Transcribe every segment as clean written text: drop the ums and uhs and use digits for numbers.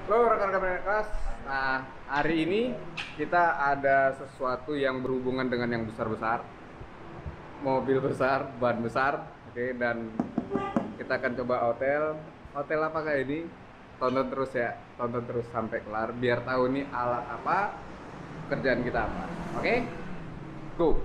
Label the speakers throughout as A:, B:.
A: Halo rekan-rekan kelas. Nah, hari ini kita ada sesuatu yang berhubungan dengan yang besar-besar, mobil besar, ban besar, oke. Dan kita akan coba hotel apa kayak ini. Tonton terus ya, tonton terus sampai kelar, biar tahu nih alat apa, kerjaan kita apa, oke? Go.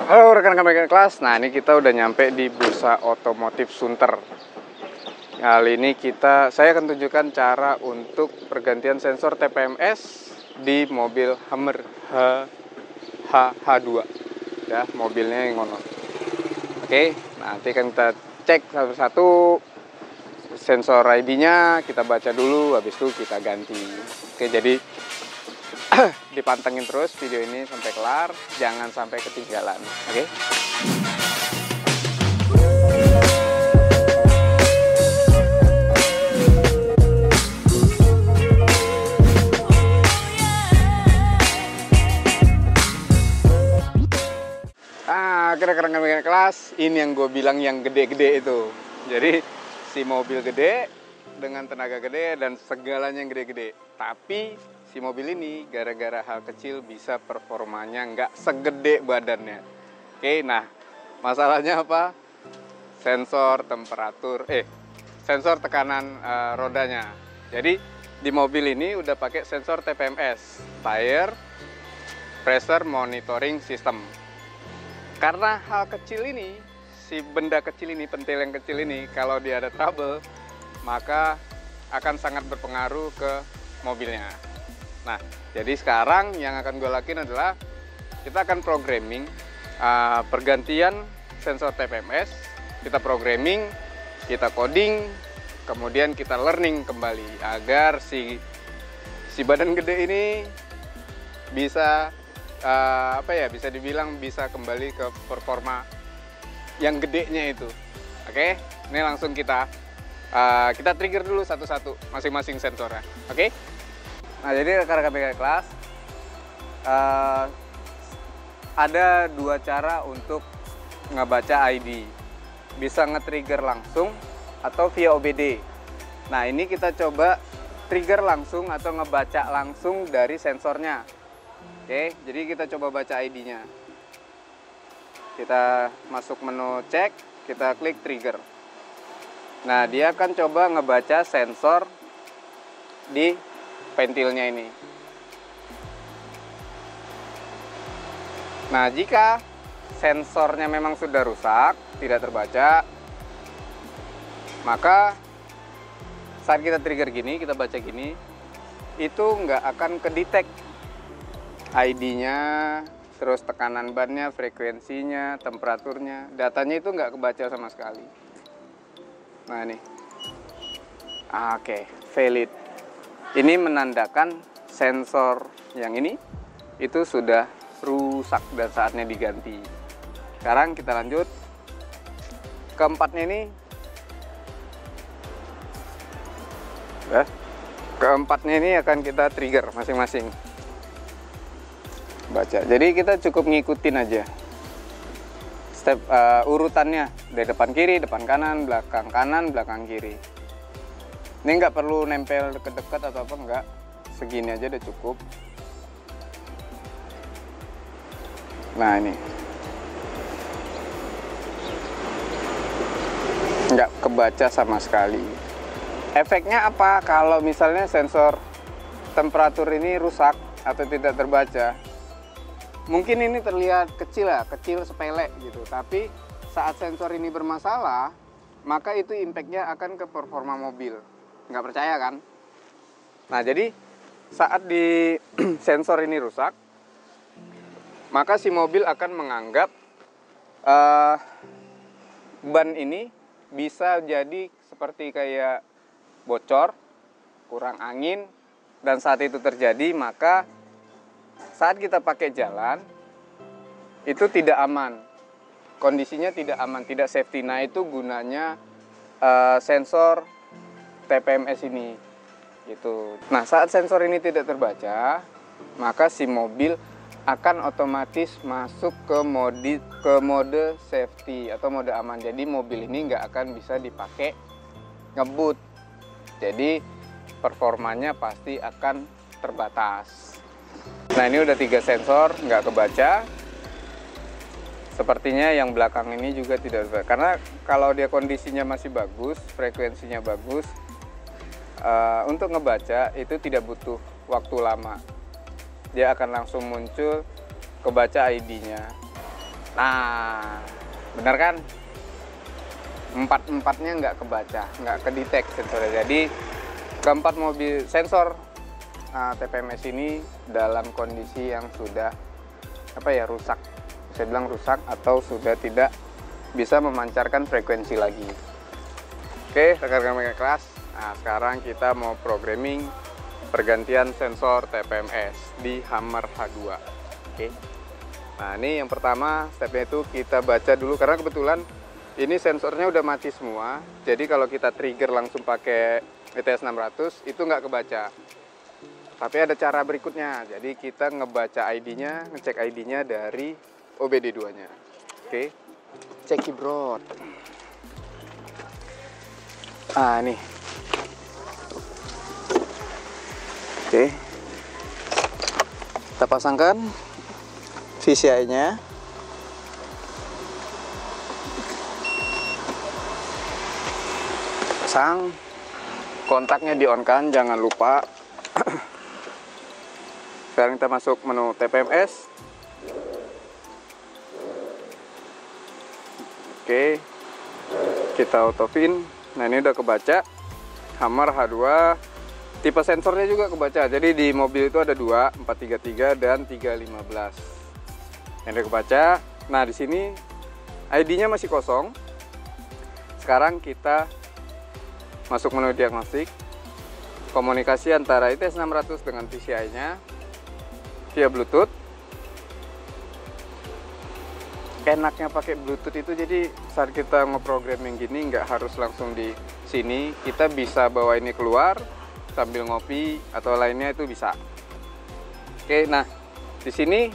A: Halo rekan-rekan kelas. Nah, ini kita udah nyampe di Bursa Otomotif Sunter. Kali ini saya akan tunjukkan cara untuk pergantian sensor TPMS di mobil Hummer H2 ya, mobilnya yang ngono. Oke, nanti kan kita cek satu-satu sensor ID-nya, kita baca dulu, habis itu kita ganti. Oke, jadi dipantengin terus video ini sampai kelar, jangan sampai ketinggalan, oke? Rekan-rekan kelas, ini yang gue bilang yang gede-gede itu. Jadi si mobil gede dengan tenaga gede dan segalanya yang gede-gede. Tapi si mobil ini gara-gara hal kecil bisa performanya nggak segede badannya. Oke, nah masalahnya apa? Sensor temperatur, sensor tekanan rodanya. Jadi di mobil ini udah pakai sensor TPMS, Tire Pressure Monitoring System. Karena hal kecil ini, si benda kecil ini, pentil yang kecil ini, kalau dia ada trouble, maka akan sangat berpengaruh ke mobilnya. Nah, jadi sekarang yang akan gue lakuin adalah kita akan programming pergantian sensor TPMS, kita programming, kita coding, kemudian kita learning kembali agar si badan gede ini bisa bisa dibilang bisa kembali ke performa yang gedenya itu. Oke, ini langsung kita trigger dulu satu-satu masing-masing sensornya. Oke. Nah, jadi rekan-rekan kelas, ada dua cara untuk ngebaca ID. Bisa nge-trigger langsung atau via OBD. Nah, ini kita coba trigger langsung atau ngebaca langsung dari sensornya. Oke, jadi kita coba baca ID-nya. Kita masuk menu cek, kita klik trigger. Nah, dia akan coba ngebaca sensor di pentilnya ini. Nah, jika sensornya memang sudah rusak, tidak terbaca, maka saat kita trigger gini, kita baca gini, itu nggak akan kedetek ID-nya, terus tekanan bannya, frekuensinya, temperaturnya, datanya itu nggak kebaca sama sekali. Nah, ini. Oke, valid. Ini menandakan sensor yang ini itu sudah rusak dan saatnya diganti. Sekarang kita lanjut. Keempatnya ini, keempatnya ini akan kita trigger masing-masing. Baca. Jadi kita cukup ngikutin aja step urutannya dari depan kiri, depan kanan, belakang kiri. Ini nggak perlu nempel deket-deket atau apa, enggak. Segini aja udah cukup. Nah ini nggak kebaca sama sekali. Efeknya apa kalau misalnya sensor temperatur ini rusak atau tidak terbaca? Mungkin ini terlihat kecil ya, kecil sepele gitu. Tapi saat sensor ini bermasalah, maka itu impactnya akan ke performa mobil. Nggak percaya kan? Nah jadi saat di sensor ini rusak, maka si mobil akan menganggap ban ini bisa jadi seperti kayak bocor, kurang angin, dan saat itu terjadi maka saat kita pakai jalan itu tidak aman, kondisinya tidak aman, tidak safety. Nah itu gunanya sensor TPMS ini gitu. Nah saat sensor ini tidak terbaca, maka si mobil akan otomatis masuk ke mode safety atau mode aman. Jadi mobil ini nggak akan bisa dipakai ngebut. Jadi performanya pasti akan terbatas. Nah ini udah 3 sensor nggak kebaca. Sepertinya yang belakang ini juga tidak terbaca. Karena kalau dia kondisinya masih bagus, frekuensinya bagus, untuk ngebaca itu tidak butuh waktu lama. Dia akan langsung muncul kebaca ID-nya. Nah, benar kan? Empat-empatnya nggak kebaca, nggak kedetek sensornya. Jadi keempat mobil sensor TPMS ini dalam kondisi yang sudah rusak. Saya bilang rusak atau sudah tidak bisa memancarkan frekuensi lagi. Oke, rekan-rekan kelas. Nah, sekarang kita mau programming pergantian sensor TPMS di Hummer H2. Oke. Nah, ini yang pertama stepnya itu kita baca dulu karena kebetulan ini sensornya udah mati semua. Jadi kalau kita trigger langsung pakai ETS 600 itu nggak kebaca. Tapi ada cara berikutnya. Jadi kita ngebaca ID-nya, ngecek ID-nya dari OBD2-nya. Oke. Cek keyboard. Ah, nih. Oke, kita pasangkan VCI-nya. Pasang, kontaknya di-on-kan, jangan lupa. Sekarang kita masuk menu TPMS. Oke, kita auto-pin. Nah ini udah kebaca. Hummer H2. Tipe sensornya juga kebaca. Jadi di mobil itu ada 2, 433 dan 315. Yang udah kebaca. Nah, di sini ID-nya masih kosong. Sekarang kita masuk menu diagnostik. Komunikasi antara ITS 600 dengan PCI-nya via Bluetooth. Enaknya pakai Bluetooth itu jadi saat kita ngeprogramming gini nggak harus langsung di sini. Kita bisa bawa ini keluar sambil ngopi atau lainnya itu bisa. Oke, nah di sini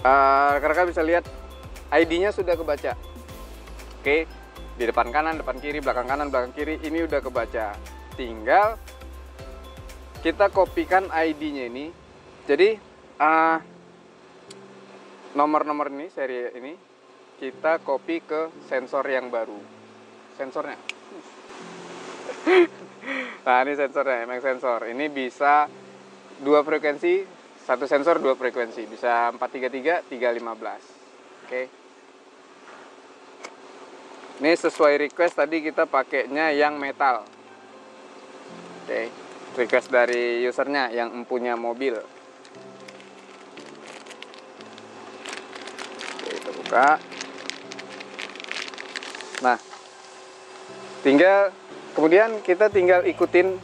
A: rekan-rekan bisa lihat ID-nya sudah kebaca. Oke, di depan kanan, depan kiri, belakang kanan, belakang kiri ini udah kebaca. Tinggal kita kopikan ID-nya ini. Jadi nomor-nomor ini, seri ini kita copy ke sensor yang baru. Sensornya. Nah ini sensornya, MX sensor. Ini bisa 2 frekuensi, 1 sensor 2 frekuensi. Bisa 433, 315. Oke. Ini sesuai request tadi kita pakainya yang metal. Oke. Request dari usernya yang empunya mobil. Oke, kita buka. Nah, kemudian kita tinggal ikutin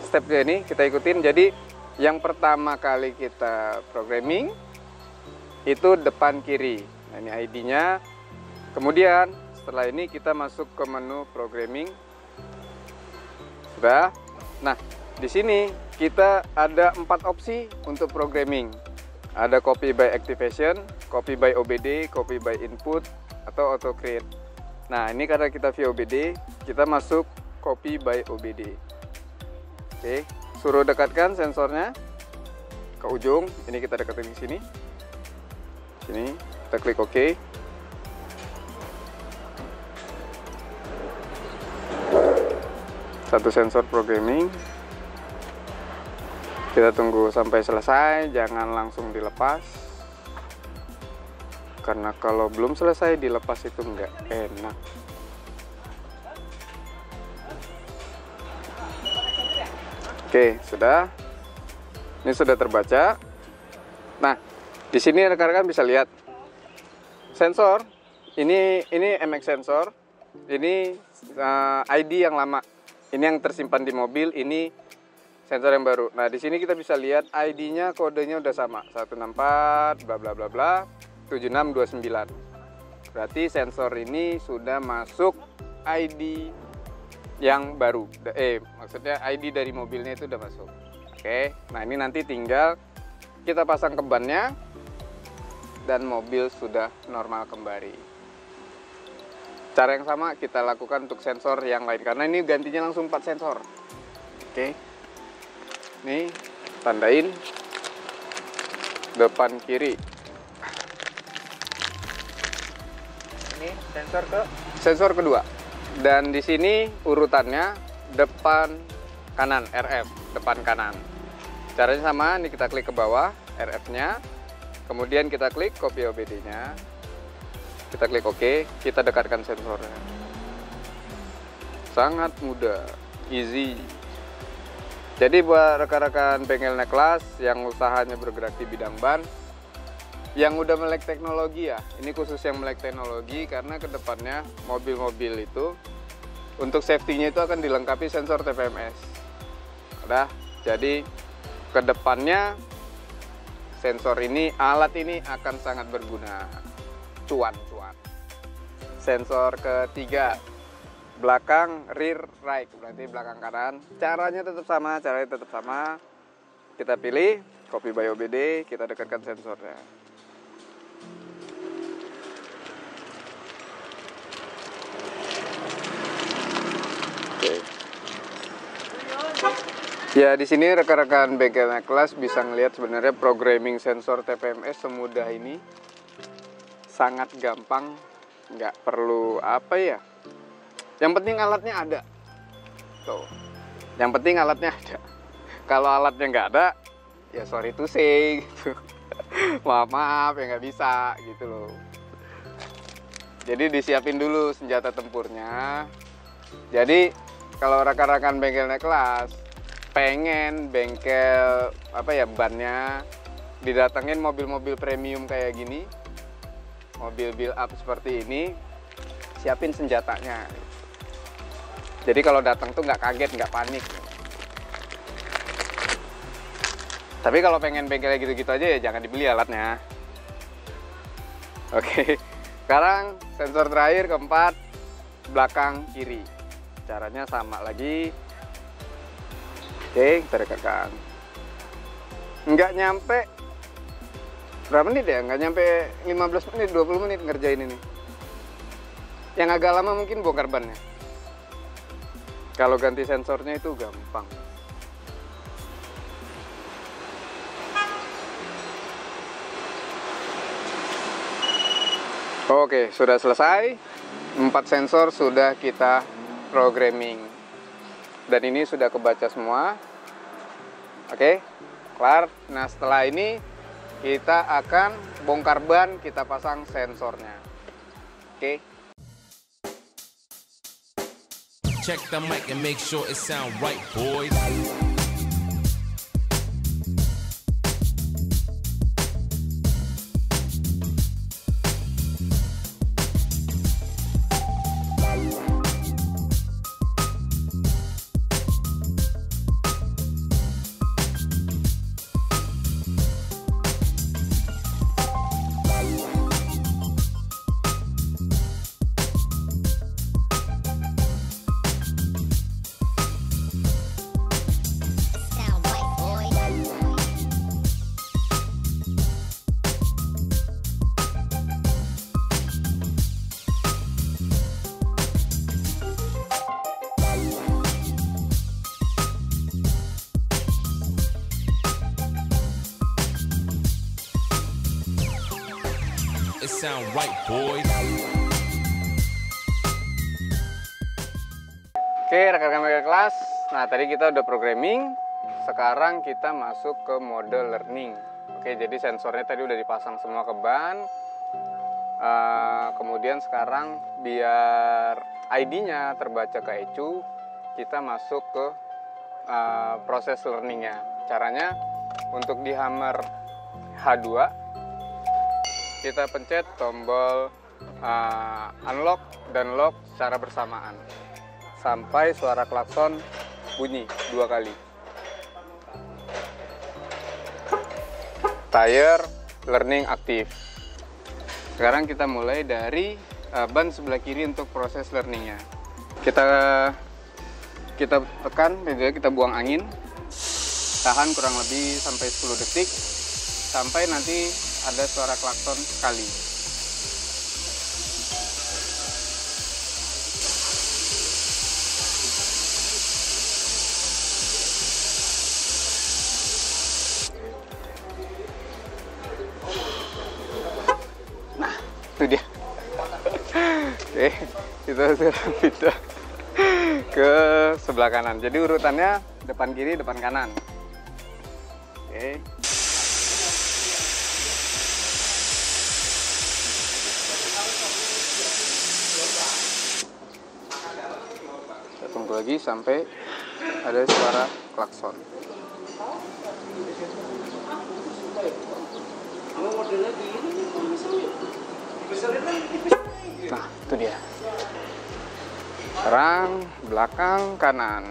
A: stepnya ini, kita ikutin. Jadi yang pertama kali kita programming itu depan kiri. Nah, ini ID-nya. Kemudian setelah ini kita masuk ke menu programming. Sudah. Nah, di sini kita ada 4 opsi untuk programming. Ada copy by activation, copy by OBD, copy by input, atau auto create. Nah, ini karena kita via OBD, kita masuk copy by OBD. Oke, suruh dekatkan sensornya ke ujung. Ini kita deketin di sini. Sini kita klik OK. Satu sensor programming. Kita tunggu sampai selesai, jangan langsung dilepas. Karena kalau belum selesai dilepas itu nggak enak. Oke, sudah. Ini sudah terbaca. Nah, di sini rekan-rekan bisa lihat sensor. Ini MX sensor. Ini ID yang lama. Ini yang tersimpan di mobil. Ini sensor yang baru. Nah, di sini kita bisa lihat ID-nya, kodenya udah sama. 164 bla bla bla bla 7629. Berarti sensor ini sudah masuk ID yang baru. Maksudnya ID dari mobilnya itu udah masuk. Oke. Nah, ini nanti tinggal kita pasang ke bannya dan mobil sudah normal kembali. Cara yang sama kita lakukan untuk sensor yang lain karena ini gantinya langsung 4 sensor. Oke. Nih, tandain depan kiri. Ini sensor kedua. Dan di sini urutannya depan kanan, RF, depan kanan. Caranya sama, ini kita klik ke bawah RF-nya. Kemudian kita klik copy OBD-nya. Kita klik OK, kita dekatkan sensornya. Sangat mudah, easy. Jadi buat rekan-rekan bengkel naik kelas yang usahanya bergerak di bidang ban, yang udah melek teknologi ya, ini khusus yang melek teknologi karena kedepannya mobil-mobil itu untuk safety-nya itu akan dilengkapi sensor TPMS. Udah, jadi kedepannya sensor ini, alat ini akan sangat berguna. Cuan. Sensor ketiga, belakang rear right, berarti belakang kanan. Caranya tetap sama. Kita pilih copy by OBD, kita dekatkan sensornya. Oke. Ya, di sini rekan-rekan bengkel naik kelas bisa ngelihat sebenarnya programming sensor TPMS semudah ini. Sangat gampang, nggak perlu apa ya. Yang penting alatnya ada. Tuh. Yang penting alatnya ada. Kalau alatnya nggak ada, ya sorry to say gitu. maaf ya nggak bisa gitu loh. Jadi disiapin dulu senjata tempurnya. Jadi kalau rekan-rekan bengkel naik kelas pengen bengkel bannya didatengin mobil-mobil premium kayak gini, mobil build up seperti ini, siapin senjatanya. Jadi kalau datang tuh nggak kaget, nggak panik. Tapi kalau pengen bengkelnya gitu-gitu aja ya jangan dibeli alatnya. Oke, sekarang sensor terakhir keempat, belakang kiri. Caranya sama lagi. Oke, kita dekatkan. Nggak nyampe berapa menit ya? Nggak nyampe 15 menit, 20 menit ngerjain ini. Yang agak lama mungkin bongkar bannya. Kalau ganti sensornya itu gampang. Oke, sudah selesai. 4 sensor sudah kita programming. Dan ini sudah kebaca semua. Oke, kelar. Nah, setelah ini kita akan bongkar ban, kita pasang sensornya. Oke.
B: Check the mic and make sure it sound right, boys. it sound right, boys.
A: Oke, rekan-rekan kakak kelas. Nah, tadi kita udah programming. Sekarang kita masuk ke mode learning. Oke, jadi sensornya tadi udah dipasang semua ke ban. Kemudian sekarang biar ID-nya terbaca ke ECU, kita masuk ke proses learning-nya. Caranya untuk di hammer H2, kita pencet tombol unlock dan lock secara bersamaan sampai suara klakson bunyi 2 kali. Tire learning aktif. Sekarang kita mulai dari ban sebelah kiri untuk proses learningnya. Kita tekan, kita buang angin, tahan kurang lebih sampai 10 detik, sampai nanti ada suara klakson sekali. Nah, itu dia. Oke, kita sekarang pindah ke sebelah kanan. Jadi urutannya depan kiri, depan kanan. Oke. Kita tunggu lagi sampai ada suara klakson. Nah, itu dia. Sekarang belakang kanan.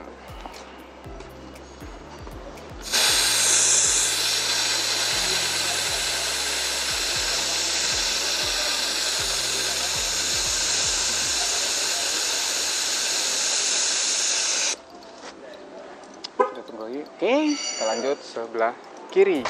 A: Kita tunggu lagi. Oke, kita lanjut sebelah kiri.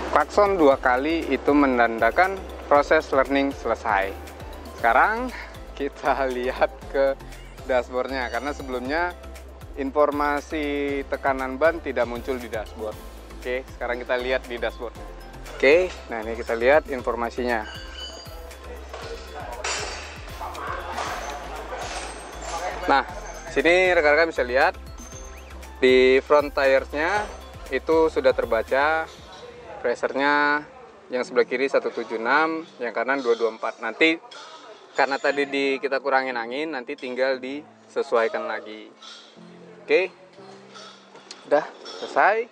A: Klakson 2 kali itu menandakan proses learning selesai. Sekarang kita lihat ke dashboardnya, karena sebelumnya informasi tekanan ban tidak muncul di dashboard. Oke, sekarang kita lihat di dashboard. Oke, nah ini kita lihat informasinya. Nah, sini rekan-rekan bisa lihat di front tires-nya itu sudah terbaca. Pressernya yang sebelah kiri 176, yang kanan 224. Nanti karena tadi kita kurangin angin, nanti tinggal disesuaikan lagi. Oke, udah selesai.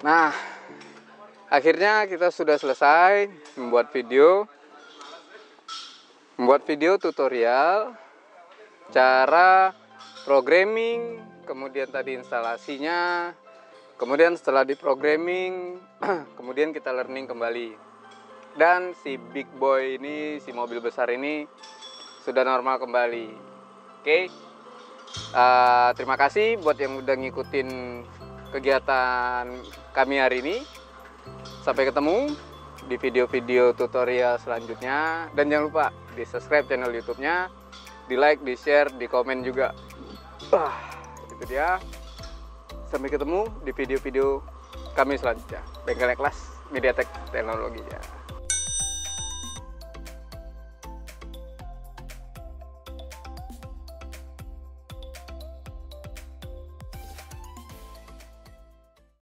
A: Nah, akhirnya kita sudah selesai membuat video tutorial cara programming, kemudian tadi instalasinya. Kemudian setelah diprogramming, kemudian kita learning kembali. Dan si big boy ini, si mobil besar ini sudah normal kembali. Oke, terima kasih buat yang udah ngikutin kegiatan kami hari ini. Sampai ketemu di video-video tutorial selanjutnya. Dan jangan lupa di subscribe channel YouTube-nya, di like, di share, di komen juga. Itu dia. Sampai ketemu di video-video kami selanjutnya. Bengkel Kelas Mediatek Teknologi ya.